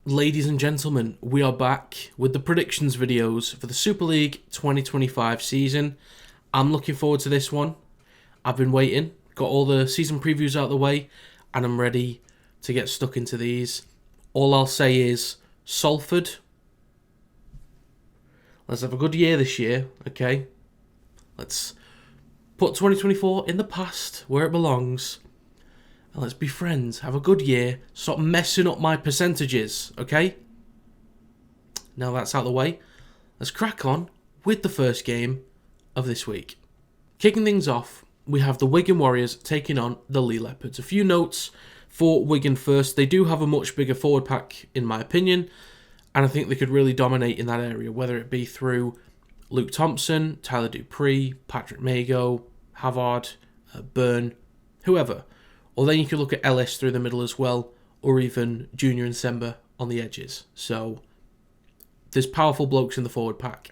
Ladies and gentlemen, we are back with the predictions videos for the Super League 2025 season. I'm looking forward to this one. I've been waiting, got all the season previews out of the way, and I'm ready to get stuck into these. All I'll say is, Salford, let's have a good year this year, okay? Let's put 2024 in the past, where it belongs. And let's be friends, have a good year, stop messing up my percentages, okay? Now that's out of the way, let's crack on with the first game of this week. Kicking things off, we have the Wigan Warriors taking on the Leigh Leopards. A few notes for Wigan first. They do have a much bigger forward pack, in my opinion, and I think they could really dominate in that area, whether it be through Luke Thompson, Tyler Dupree, Patrick Mago, Havard, Byrne, whoever. Or then you could look at Ellis through the middle as well, or even Junior and Semba on the edges. So there's powerful blokes in the forward pack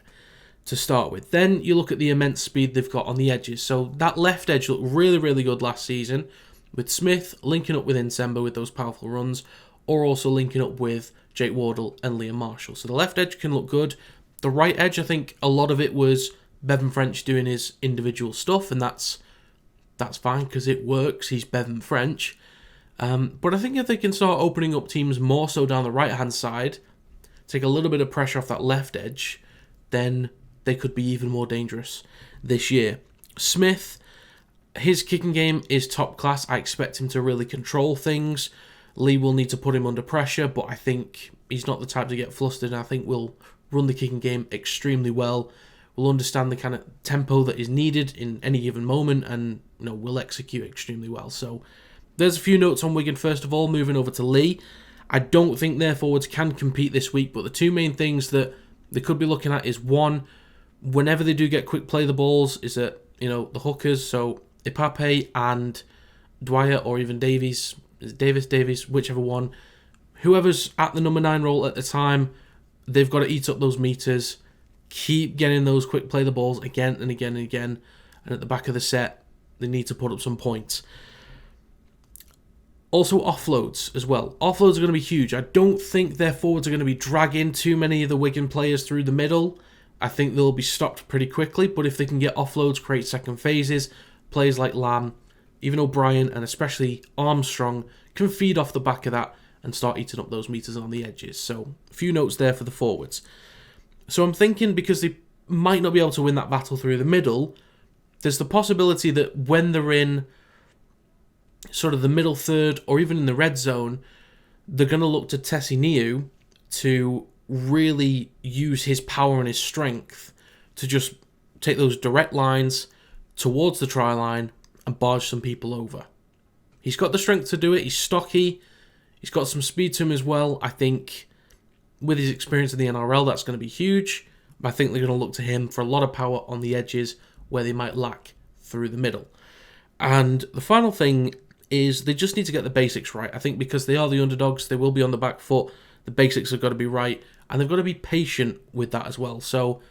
to start with. Then you look at the immense speed they've got on the edges. So that left edge looked really, really good last season, with Smith linking up with Semba with those powerful runs, or also linking up with Jake Wardle and Liam Marshall. So the left edge can look good. The right edge, I think a lot of it was Bevan French doing his individual stuff, and that's fine because it works. He's Bevan French. But I think if they can start opening up teams more so down the right-hand side, take a little bit of pressure off that left edge, then they could be even more dangerous this year. Smith, his kicking game is top class. I expect him to really control things. Leigh will need to put him under pressure, but I think he's not the type to get flustered, and I think we'll run the kicking game extremely well. We'll understand the kind of tempo that is needed in any given moment, and we'll execute extremely well. So there's a few notes on Wigan. First of all, moving over to Leigh. I don't think their forwards can compete this week, but the two main things that they could be looking at is, one, whenever they do get quick play the balls, is that the hookers, so Ipape and Dwyer, or even Davies, whichever one, whoever's at the number 9 role at the time, they've got to eat up those meters. Keep getting those quick play the balls again and again and again. And at the back of the set, they need to put up some points. Also offloads as well. Offloads are going to be huge. I don't think their forwards are going to be dragging too many of the Wigan players through the middle. I think they'll be stopped pretty quickly. But if they can get offloads, create second phases, players like Lamb, even O'Brien, and especially Armstrong can feed off the back of that and start eating up those meters on the edges. So a few notes there for the forwards. So I'm thinking, because they might not be able to win that battle through the middle, there's the possibility that when they're in sort of the middle third or even in the red zone, they're going to look to Tessie Niu to really use his power and his strength to just take those direct lines towards the try line and barge some people over. He's got the strength to do it. He's stocky. He's got some speed to him as well. I think with his experience in the NRL, that's going to be huge. But I think they're going to look to him for a lot of power on the edges where they might lack through the middle. And the final thing is they just need to get the basics right. I think because they are the underdogs, they will be on the back foot. The basics have got to be right. And they've got to be patient with that as well. So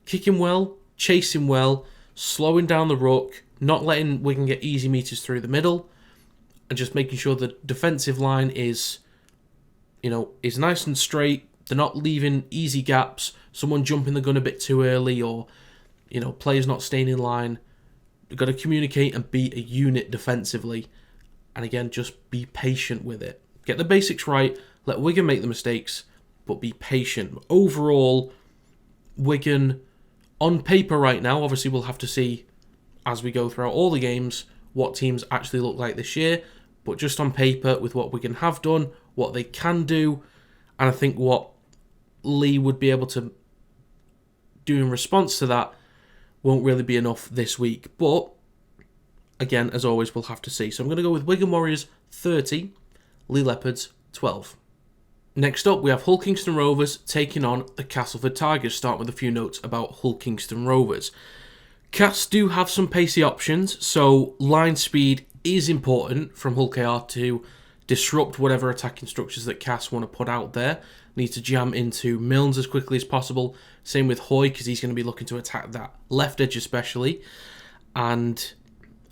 kicking well, chasing well, slowing down the ruck, not letting Wigan get easy meters through the middle, and just making sure the defensive line is nice and straight. They're not leaving easy gaps, someone jumping the gun a bit too early, or, players not staying in line. They've got to communicate and be a unit defensively. And again, just be patient with it. Get the basics right, let Wigan make the mistakes, but be patient. Overall, Wigan, on paper right now, obviously we'll have to see as we go throughout all the games what teams actually look like this year. But just on paper, with what Wigan have done, what they can do, and I think what Leigh would be able to do in response to that won't really be enough this week. But again, as always, we'll have to see. So I'm going to go with Wigan Warriors 30, Leigh Leopards 12. Next up, we have Hull Kingston Rovers taking on the Castleford Tigers. Start with a few notes about Hull Kingston Rovers. Cas do have some pacey options, so line speed is important from Hull KR to disrupt whatever attacking structures that Cas want to put out there. Need to jam into Milnes as quickly as possible. Same with Hoy, because he's going to be looking to attack that left edge especially. And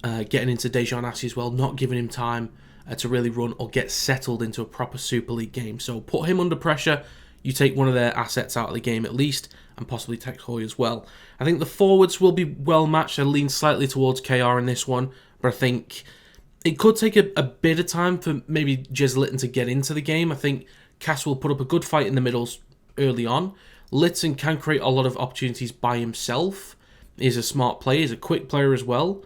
getting into Dejan Assi as well, not giving him time to really run or get settled into a proper Super League game. So put him under pressure, you take one of their assets out of the game at least, and possibly Tex Hoy as well. I think the forwards will be well matched. I lean slightly towards KR in this one, but I think it could take a bit of time for maybe Jez Litton to get into the game. I think Cass will put up a good fight in the middles early on. Litton can create a lot of opportunities by himself. He's a smart player, he's a quick player as well.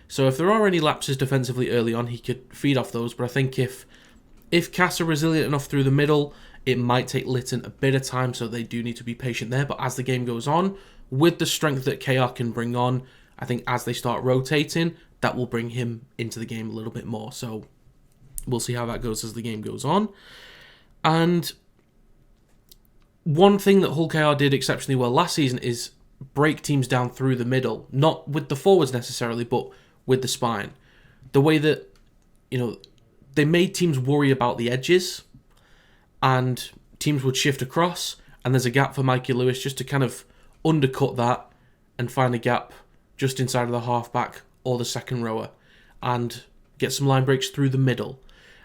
So if there are any lapses defensively early on, he could feed off those. But I think if Cass are resilient enough through the middle, it might take Litton a bit of time, so they do need to be patient there. But as the game goes on, with the strength that KR can bring on, I think as they start rotating, that will bring him into the game a little bit more. So we'll see how that goes as the game goes on. And one thing that Hull KR did exceptionally well last season is break teams down through the middle. Not with the forwards necessarily, but with the spine. The way that, they made teams worry about the edges, and teams would shift across, and there's a gap for Mikey Lewis just to kind of undercut that and find a gap just inside of the halfback or the second rower and get some line breaks through the middle.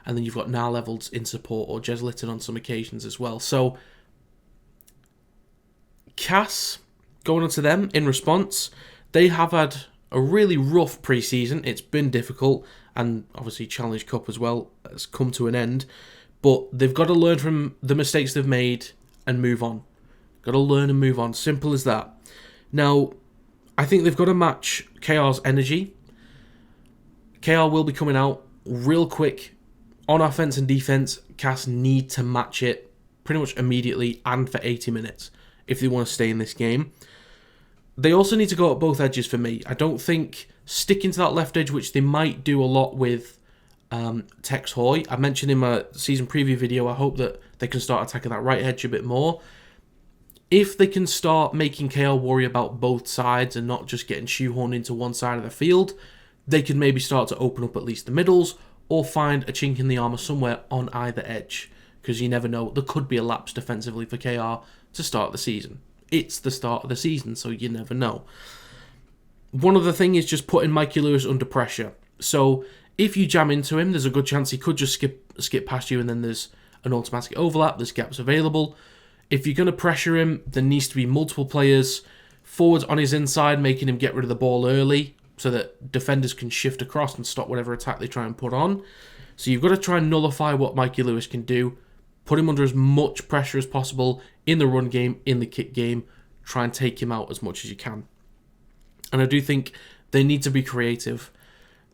And then you've got Niall Levels in support, or Jez Litton on some occasions as well. So Cass, going on to them in response, they have had a really rough pre-season. It's been difficult, and obviously Challenge Cup as well has come to an end. But they've got to learn from the mistakes they've made and move on. Got to learn and move on. Simple as that. Now, I think they've got to match KR's energy. KR will be coming out real quick. On offense and defense, Cass need to match it pretty much immediately and for 80 minutes if they want to stay in this game. They also need to go at both edges for me. I don't think sticking to that left edge, which they might do a lot with Tex Hoy. I mentioned in my season preview video, I hope that they can start attacking that right edge a bit more. If they can start making KR worry about both sides and not just getting shoehorned into one side of the field, they can maybe start to open up at least the middles or find a chink in the armour somewhere on either edge. Because you never know, there could be a lapse defensively for KR to start the season. It's the start of the season, so you never know. One other thing is just putting Mikey Lewis under pressure. So if you jam into him, there's a good chance he could just skip past you, and then there's an automatic overlap, there's gaps available. If you're going to pressure him, there needs to be multiple players forwards on his inside, making him get rid of the ball early so that defenders can shift across and stop whatever attack they try and put on. So you've got to try and nullify what Mikey Lewis can do. Put him under as much pressure as possible in the run game, in the kick game. Try and take him out as much as you can. And I do think they need to be creative.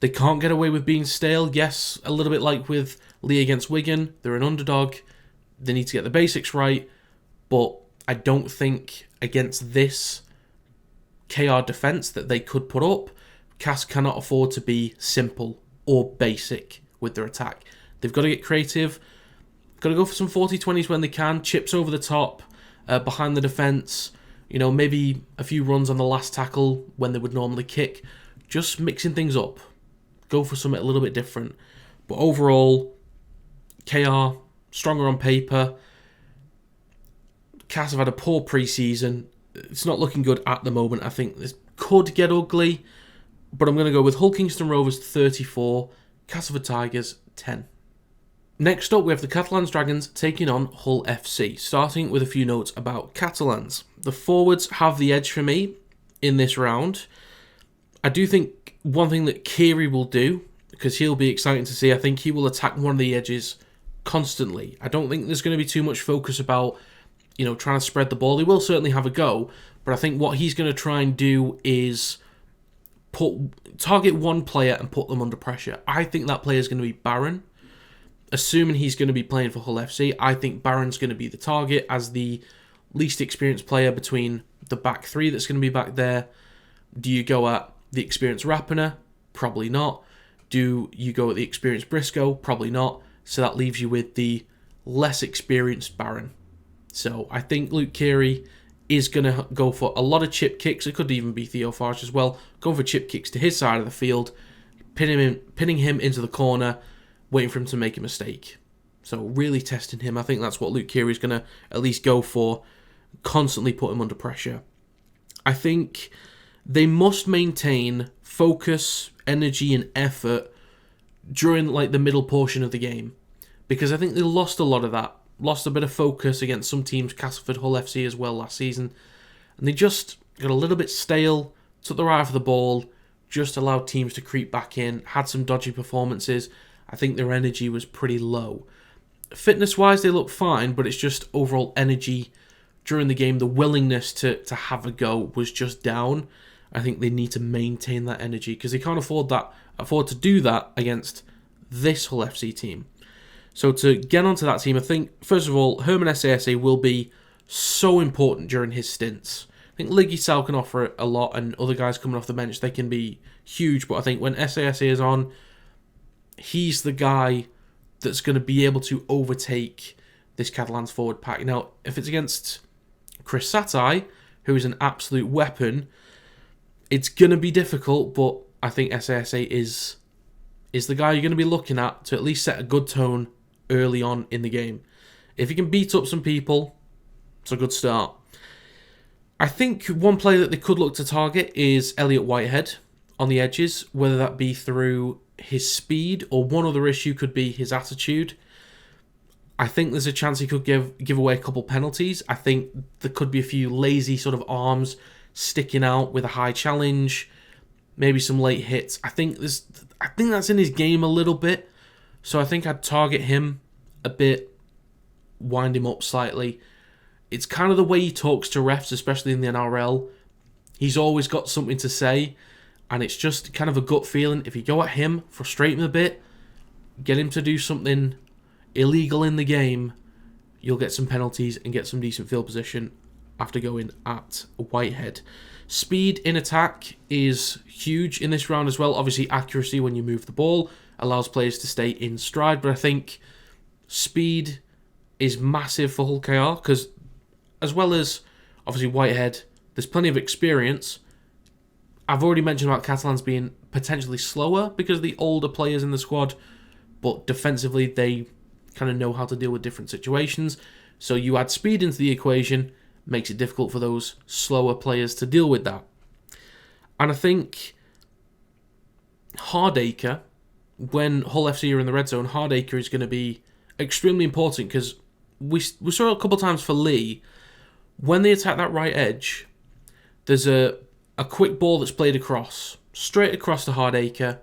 They can't get away with being stale. Yes, a little bit like with Leigh against Wigan. They're an underdog. They need to get the basics right. But I don't think against this KR defence that they could put up, Cass cannot afford to be simple or basic with their attack. They've got to get creative. Got to go for some 40-20s when they can. Chips over the top, behind the defence. Maybe a few runs on the last tackle when they would normally kick. Just mixing things up. Go for something a little bit different. But overall, KR, stronger on paper. Cass have had a poor pre-season. It's not looking good at the moment. I think this could get ugly. But I'm going to go with Hull Kingston Rovers 34, Castleford Tigers 10. Next up, we have the Catalans Dragons taking on Hull FC, starting with a few notes about Catalans. The forwards have the edge for me in this round. I do think one thing that Kiri will do, because he'll be exciting to see, I think he will attack one of the edges constantly. I don't think there's going to be too much focus about, trying to spread the ball. He will certainly have a go, but I think what he's going to try and do is target one player and put them under pressure. I think that player is going to be Barron. Assuming he's going to be playing for Hull FC, I think Barron's going to be the target as the least experienced player between the back three that's going to be back there. Do you go at the experienced Rapiner? Probably not. Do you go at the experienced Briscoe? Probably not. So that leaves you with the less experienced Barron. So I think Luke Keary is going to go for a lot of chip kicks. It could even be Theo Farge as well. Going for chip kicks to his side of the field, pinning him into the corner, waiting for him to make a mistake. So really testing him. I think that's what Luke Keary is going to at least go for. Constantly put him under pressure. I think they must maintain focus, energy and effort during like the middle portion of the game, because I think they lost a lot of that, lost a bit of focus against some teams, Castleford, Hull FC as well last season, and they just got a little bit stale, took their eye off the ball, just allowed teams to creep back in, had some dodgy performances. I think their energy was pretty low. Fitness-wise, they look fine, but it's just overall energy during the game, the willingness to have a go was just down. I think they need to maintain that energy because they can't afford to do that against this Hull FC team. So to get onto that team, I think, first of all, Herman SASA will be so important during his stints. I think Leigh can offer a lot, and other guys coming off the bench, they can be huge, but I think when SASA is on, he's the guy that's going to be able to overtake this Catalans forward pack. Now, if it's against Chris Satai, who is an absolute weapon, it's going to be difficult, but I think SASA is the guy you're going to be looking at least set a good tone early on in the game. If he can beat up some people, it's a good start. I think one player that they could look to target is Elliot Whitehead on the edges, whether that be through his speed or one other issue could be his attitude. I think there's a chance he could give away a couple penalties. I think there could be a few lazy sort of arms sticking out with a high challenge, maybe some late hits. I think that's in his game a little bit, so I think I'd target him a bit, wind him up slightly. It's kind of the way he talks to refs, especially in the NRL. He's always got something to say, and it's just kind of a gut feeling. If you go at him, frustrate him a bit, get him to do something illegal in the game, you'll get some penalties and get some decent field position after going at Whitehead. Speed in attack is huge in this round as well. Obviously, accuracy when you move the ball allows players to stay in stride, but I think speed is massive for Hull KR because, as well as obviously Whitehead, there's plenty of experience. I've already mentioned about Catalans being potentially slower because of the older players in the squad, but defensively they kind of know how to deal with different situations. So you add speed into the equation, makes it difficult for those slower players to deal with that. And I think Hardacre, when Hull FC are in the red zone, Hardacre is going to be extremely important because we saw it a couple of times for Leigh. When they attack that right edge, there's a quick ball that's played across, straight across to Hardacre,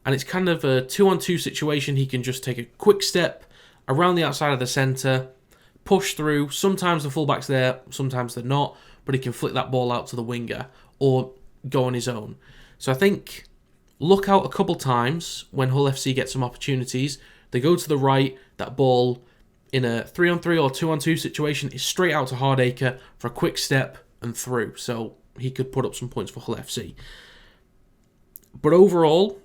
and it's kind of a 2-on-2 situation. He can just take a quick step around the outside of the centre, push through. Sometimes the fullback's there, sometimes they're not, but he can flick that ball out to the winger or go on his own. So I think look out a couple times when Hull FC get some opportunities. They go to the right, that ball in a 3-on-3 or 2-on-2 situation is straight out to Hardacre for a quick step and through. So he could put up some points for Hull FC. But overall,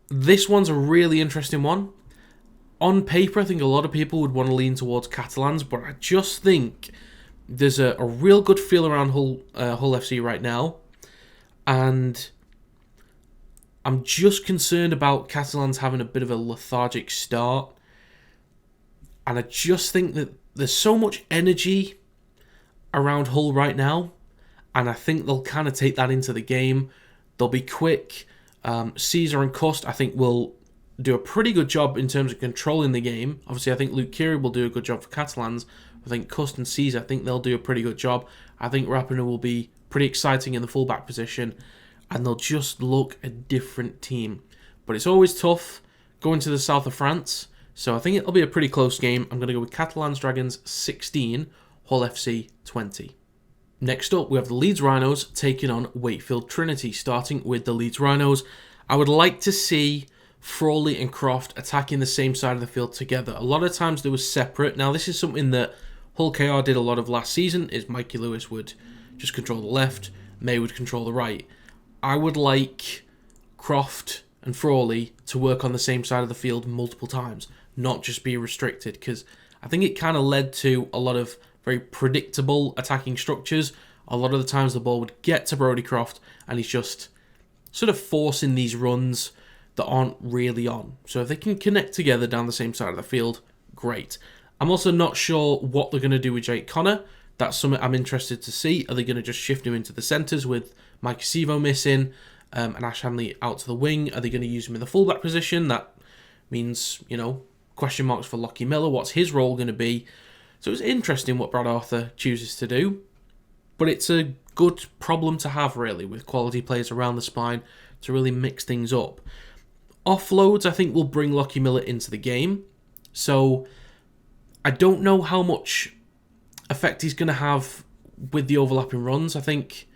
this one's a really interesting one. On paper, I think a lot of people would want to lean towards Catalans, but I just think there's a real good feel around Hull FC right now. And I'm just concerned about Catalans having a bit of a lethargic start. And I just think that there's so much energy around Hull right now, and I think they'll kind of take that into the game. They'll be quick. Caesar and Cust, I think, will do a pretty good job in terms of controlling the game. Obviously, I think Luke Keary will do a good job for Catalans. I think Cust and Caesar, I think they'll do a pretty good job. I think Rapinoe will be pretty exciting in the fullback position, and they'll just look a different team. But it's always tough going to the south of France, so I think it'll be a pretty close game. I'm going to go with Catalans Dragons 16, Hull FC 20. Next up, we have the Leeds Rhinos taking on Wakefield Trinity. Starting with the Leeds Rhinos, I would like to see Frawley and Croft attacking the same side of the field together. A lot of times they were separate. Now, this is something that Hull KR did a lot of last season, is Mikey Lewis would just control the left, May would control the right. I would like Croft and Frawley to work on the same side of the field multiple times, not just be restricted, because I think it kind of led to a lot of very predictable attacking structures. A lot of the times the ball would get to Brodie Croft and he's just sort of forcing these runs that aren't really on. So if they can connect together down the same side of the field, great. I'm also not sure what they're going to do with Jake Connor. That's something I'm interested to see. Are they going to just shift him into the centres with Mike Sivo missing? and Ash Hanley out to the wing. Are they going to use him in the fullback position? That means, question marks for Lockie Miller. What's his role going to be? So it's interesting what Brad Arthur chooses to do. But it's a good problem to have, really, with quality players around the spine to really mix things up. Offloads, I think, will bring Lockie Miller into the game. So I don't know how much effect he's going to have with the overlapping runs. I think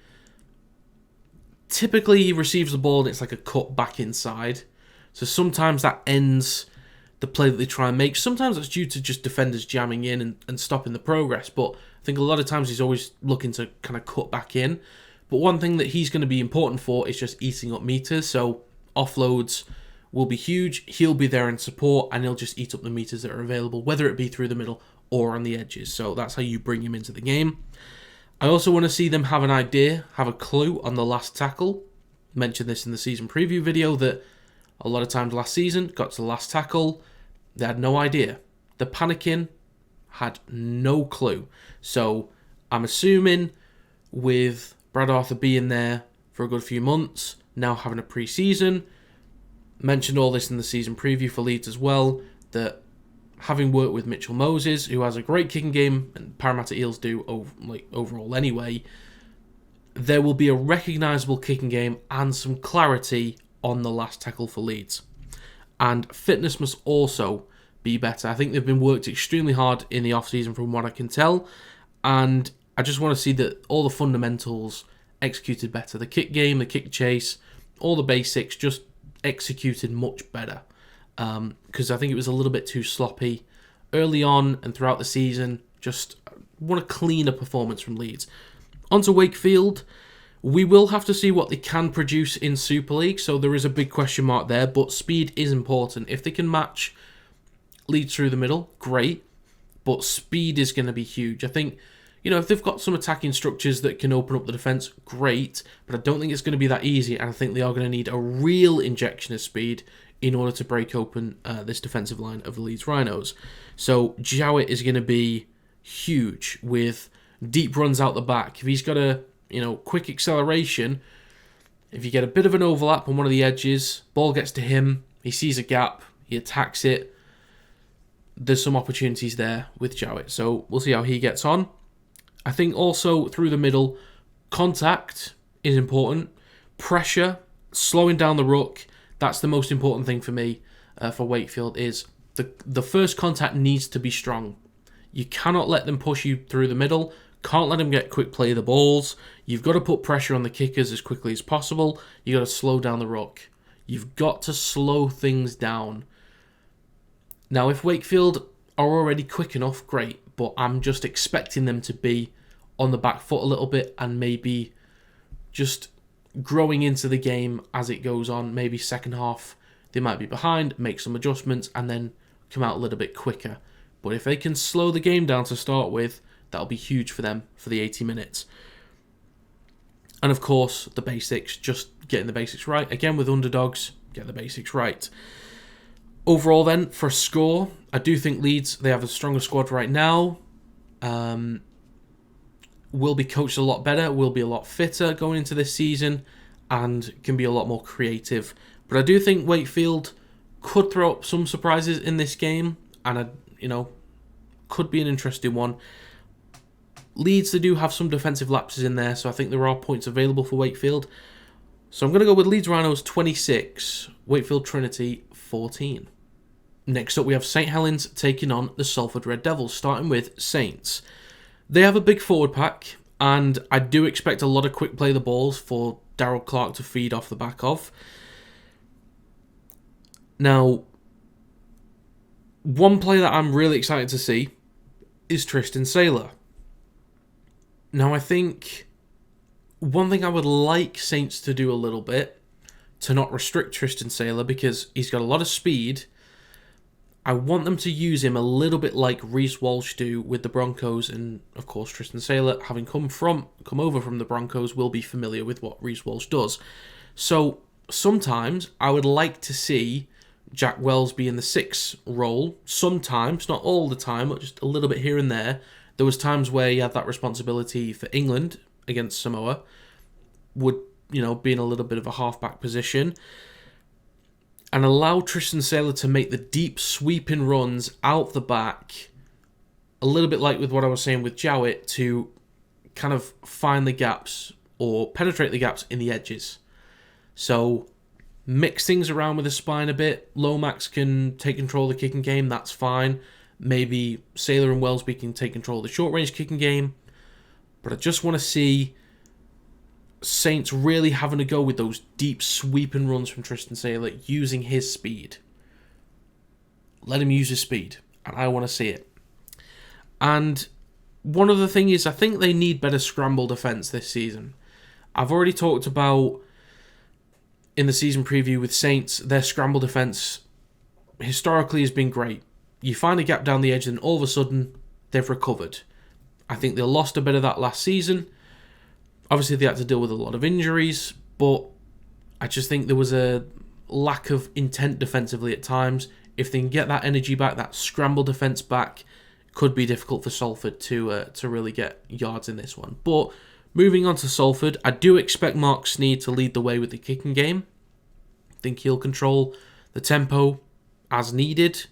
typically he receives the ball and it's like a cut back inside. So sometimes that ends the play that they try and make. Sometimes that's due to just defenders jamming in and stopping the progress. But I think a lot of times he's always looking to kind of cut back in. But one thing that he's going to be important for is just eating up meters. So offloads will be huge. He'll be there in support and he'll just eat up the meters that are available, whether it be through the middle or on the edges. So that's how you bring him into the game. I also want to see them have an idea, have a clue on the last tackle. Mentioned this in the season preview video that a lot of times last season, got to the last tackle, they had no idea. The panicking had no clue. So I'm assuming with Brad Arthur being there for a good few months, now having a pre-season, mentioned all this in the season preview for Leeds as well, that having worked with Mitchell Moses, who has a great kicking game, and Parramatta Eels do overall anyway, there will be a recognisable kicking game and some clarity on the last tackle for Leeds. And fitness must also be better. I think they've been worked extremely hard in the off-season from what I can tell, and I just want to see that all the fundamentals executed better. The kick game, the kick chase, all the basics just executed much better. Because I think it was a little bit too sloppy early on and throughout the season. Just want a cleaner performance from Leeds. On to Wakefield. We will have to see what they can produce in Super League, so there is a big question mark there, but speed is important. If they can match Leeds through the middle, great, but speed is going to be huge. I think, if they've got some attacking structures that can open up the defence, great, but I don't think it's going to be that easy, and I think they are going to need a real injection of speed in order to break open this defensive line of the Leeds Rhinos. So Jowett is going to be huge with deep runs out the back. If he's got a quick acceleration, if you get a bit of an overlap on one of the edges, ball gets to him, he sees a gap, he attacks it, there's some opportunities there with Jowett. So we'll see how he gets on. I think also through the middle, contact is important. Pressure, slowing down the ruck, that's the most important thing for me for Wakefield is the first contact needs to be strong. You cannot let them push you through the middle. Can't let them get quick play of the balls. You've got to put pressure on the kickers as quickly as possible. You've got to slow down the ruck. You've got to slow things down. Now, if Wakefield are already quick enough, great. But I'm just expecting them to be on the back foot a little bit and maybe just growing into the game as it goes on. Maybe second half they might be behind, make some adjustments, and then come out a little bit quicker. But if they can slow the game down to start with, that'll be huge for them for the 80 minutes. And of course, the basics, just getting the basics right. Again, with underdogs, get the basics right. Overall then, for a score, I do think Leeds, they have a stronger squad right now. Will be coached a lot better, will be a lot fitter going into this season, and can be a lot more creative. But I do think Wakefield could throw up some surprises in this game, and could be an interesting one. Leeds, they do have some defensive lapses in there, so I think there are points available for Wakefield. So I'm going to go with Leeds Rhinos 26, Wakefield Trinity 14. Next up, we have St Helens taking on the Salford Red Devils, starting with Saints. They have a big forward pack, and I do expect a lot of quick play the balls for Darryl Clark to feed off the back of. Now, one player that I'm really excited to see is Tristan Saylor. Now, I think one thing I would like Saints to do a little bit, to not restrict Tristan Saylor, because he's got a lot of speed. I want them to use him a little bit like Reece Walsh do with the Broncos, and of course Tristan Saylor, having come over from the Broncos, will be familiar with what Reece Walsh does. So sometimes I would like to see Jack Wells be in the 6 role. Sometimes, not all the time, but just a little bit here and there. There was times where he had that responsibility for England against Samoa. Would be in a little bit of a halfback position, and allow Tristan Saylor to make the deep sweeping runs out the back, a little bit like with what I was saying with Jowett, to kind of find the gaps or penetrate the gaps in the edges. So mix things around with the spine a bit. Lomax can take control of the kicking game, that's fine. Maybe Saylor and Wellesby can take control of the short-range kicking game. But I just want to see Saints really having to go with those deep sweeping runs from Tristan Saylor, using his speed. Let him use his speed, and I want to see it. And one other thing is, I think they need better scramble defence this season. I've already talked about, in the season preview with Saints, their scramble defence historically has been great. You find a gap down the edge and all of a sudden they've recovered. I think they lost a bit of that last season. Obviously they had to deal with a lot of injuries, but I just think there was a lack of intent defensively at times. If they can get that energy back, that scramble defence back, it could be difficult for Salford to really get yards in this one. But moving on to Salford, I do expect Mark Sneyd to lead the way with the kicking game. I think he'll control the tempo as needed.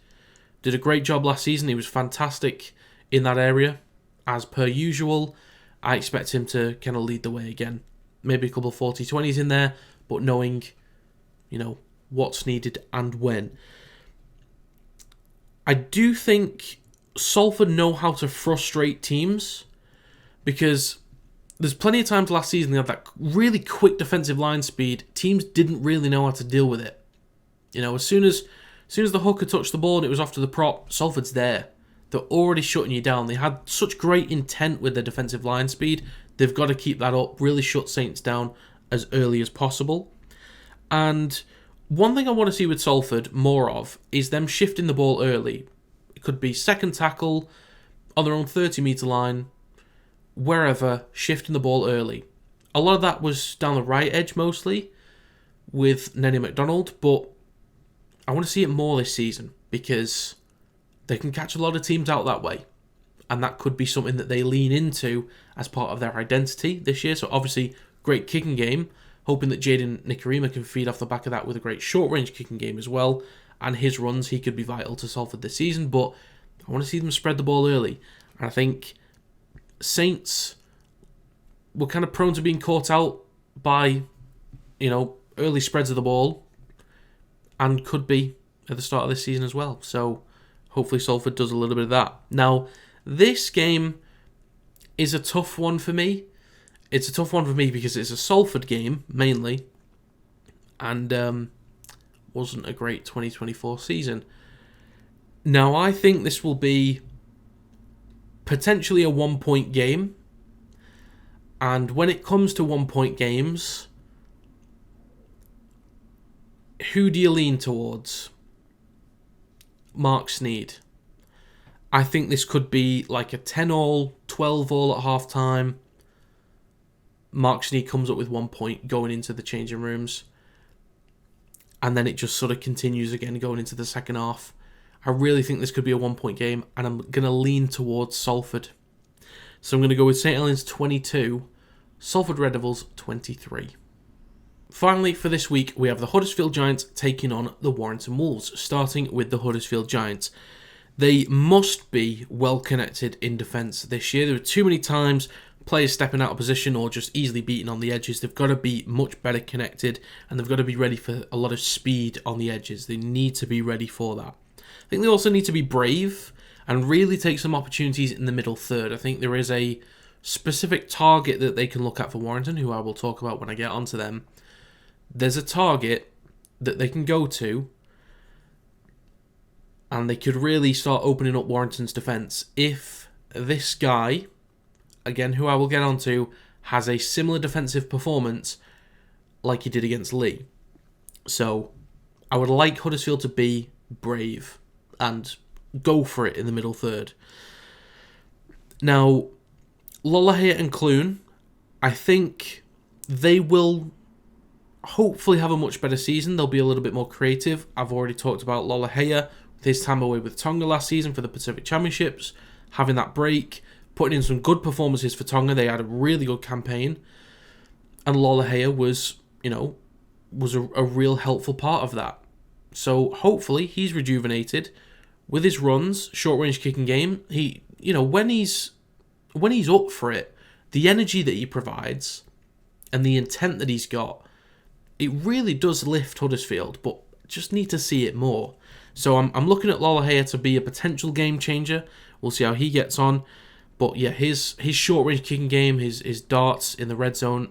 Did a great job last season. He was fantastic in that area, as per usual. I expect him to kind of lead the way again. Maybe a couple of 40-20s in there, but knowing, what's needed and when. I do think Salford know how to frustrate teams, because there's plenty of times last season they had that really quick defensive line speed. Teams didn't really know how to deal with it. As soon as the hooker touched the ball and it was off to the prop, Salford's there. They're already shutting you down. They had such great intent with their defensive line speed. They've got to keep that up, really shut Saints down as early as possible. And one thing I want to see with Salford more of is them shifting the ball early. It could be second tackle, on their own 30-metre line, wherever, shifting the ball early. A lot of that was down the right edge mostly with Nenny McDonald, but I want to see it more this season because they can catch a lot of teams out that way. And that could be something that they lean into as part of their identity this year. So obviously, great kicking game. Hoping that Jaden Nikarima can feed off the back of that with a great short-range kicking game as well. And his runs, he could be vital to Salford this season. But I want to see them spread the ball early. And I think Saints were kind of prone to being caught out by, early spreads of the ball. And could be at the start of this season as well. So hopefully Salford does a little bit of that. Now, this game is a tough one for me. It's a tough one for me because it's a Salford game, mainly. And wasn't a great 2024 season. Now, I think this will be potentially a 1-point game. And when it comes to 1-point games, who do you lean towards? Mark Sneyd. I think this could be like a 10-all, 12-all at half-time. Mark Sneyd comes up with 1 point going into the changing rooms. And then it just sort of continues again going into the second half. I really think this could be a 1-point game, and I'm going to lean towards Salford. So I'm going to go with St Helens 22, Salford Red Devils 23. Finally, for this week, we have the Huddersfield Giants taking on the Warrington Wolves, starting with the Huddersfield Giants. They must be well connected in defence this year. There were too many times players stepping out of position or just easily beaten on the edges. They've got to be much better connected, and they've got to be ready for a lot of speed on the edges. They need to be ready for that. I think they also need to be brave and really take some opportunities in the middle third. I think there is a specific target that they can look at for Warrington, who I will talk about when I get onto them. There's a target that they can go to, and they could really start opening up Warrington's defence if this guy, again, who I will get onto, has a similar defensive performance like he did against Leigh. So I would like Huddersfield to be brave and go for it in the middle third. Now, Lollahea and Clune, I think they will hopefully have a much better season. They'll be a little bit more creative. I've already talked about Lollahea with his time away with Tonga last season for the Pacific Championships, having that break, putting in some good performances for Tonga. They had a really good campaign. And Lollahea was, was a real helpful part of that. So hopefully he's rejuvenated with his runs, short range kicking game. He, when he's up for it, the energy that he provides and the intent that he's got, it really does lift Huddersfield, but just need to see it more. So I'm looking at Lollahea to be a potential game changer. We'll see how he gets on. But yeah, his short range kicking game, his darts in the red zone,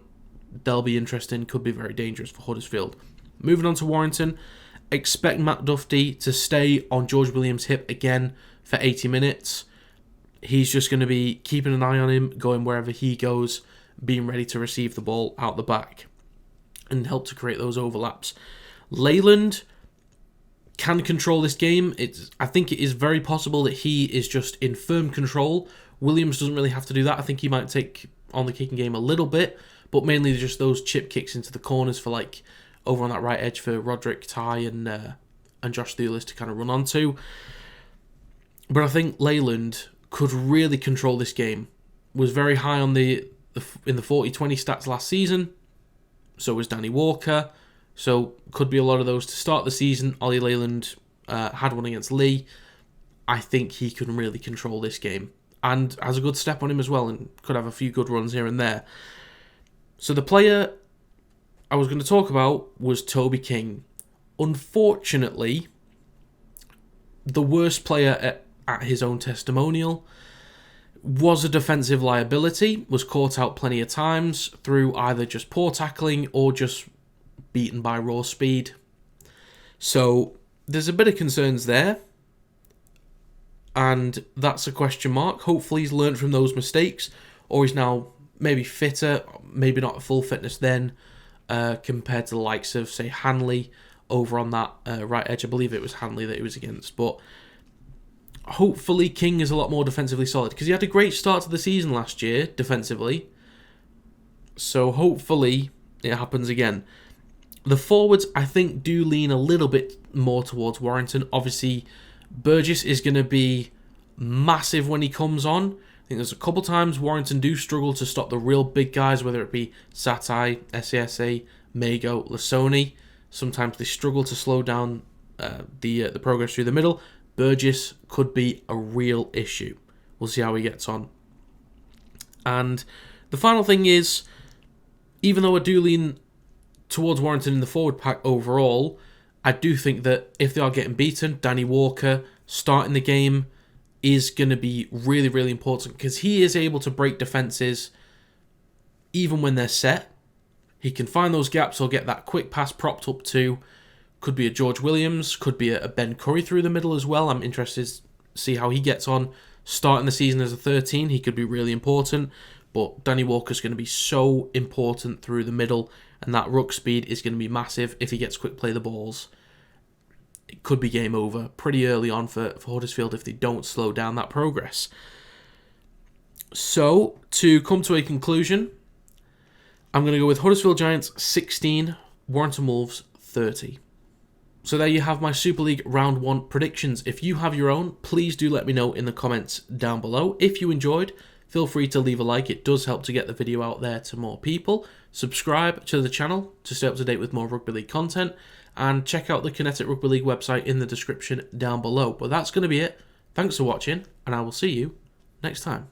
they'll be interesting. Could be very dangerous for Huddersfield. Moving on to Warrington, expect Matt Duffy to stay on George Williams' hip again for 80 minutes. He's just going to be keeping an eye on him, going wherever he goes, being ready to receive the ball out the back and help to create those overlaps. Leyland can control this game. I think it is very possible that he is just in firm control. Williams doesn't really have to do that. I think he might take on the kicking game a little bit, but mainly just those chip kicks into the corners for over on that right edge for Roderick, Ty and Josh Thulis to kind of run onto. But I think Leyland could really control this game. Was very high on in the 40-20 stats last season. So was Danny Walker. So could be a lot of those to start the season. Ollie Leyland had one against Leigh. I think he can really control this game. And has a good step on him as well and could have a few good runs here and there. So the player I was going to talk about was Toby King. Unfortunately, the worst player at his own testimonial, was a defensive liability, was caught out plenty of times through either just poor tackling or just beaten by raw speed. So there's a bit of concerns there. And that's a question mark. Hopefully he's learned from those mistakes, or he's now maybe fitter, maybe not at full fitness then, compared to the likes of, say, Hanley over on that right edge. I believe it was Hanley that he was against. But hopefully King is a lot more defensively solid, because he had a great start to the season last year, defensively. So hopefully it happens again. The forwards, I think, do lean a little bit more towards Warrington. Obviously, Burgess is going to be massive when he comes on. I think there's a couple times Warrington do struggle to stop the real big guys, whether it be Satai, SASA, Mago, Lasoni. Sometimes they struggle to slow down the progress through the middle. Burgess could be a real issue. We'll see how he gets on. And the final thing is, even though I do lean towards Warrington in the forward pack overall, I do think that if they are getting beaten, Danny Walker starting the game is going to be really, really important, because he is able to break defences even when they're set. He can find those gaps or get that quick pass propped up to, could be a George Williams, could be a Ben Curry through the middle as well. I'm interested to see how he gets on starting the season as a 13. He could be really important, but Danny Walker's going to be so important through the middle, and that ruck speed is going to be massive if he gets quick play the balls. It could be game over pretty early on for Huddersfield if they don't slow down that progress. So, to come to a conclusion, I'm going to go with Huddersfield Giants 16, Warrington Wolves 30. So there you have my Super League Round 1 predictions. If you have your own, please do let me know in the comments down below. If you enjoyed, feel free to leave a like. It does help to get the video out there to more people. Subscribe to the channel to stay up to date with more Rugby League content. And check out the Kinetic Rugby League website in the description down below. But that's going to be it. Thanks for watching, and I will see you next time.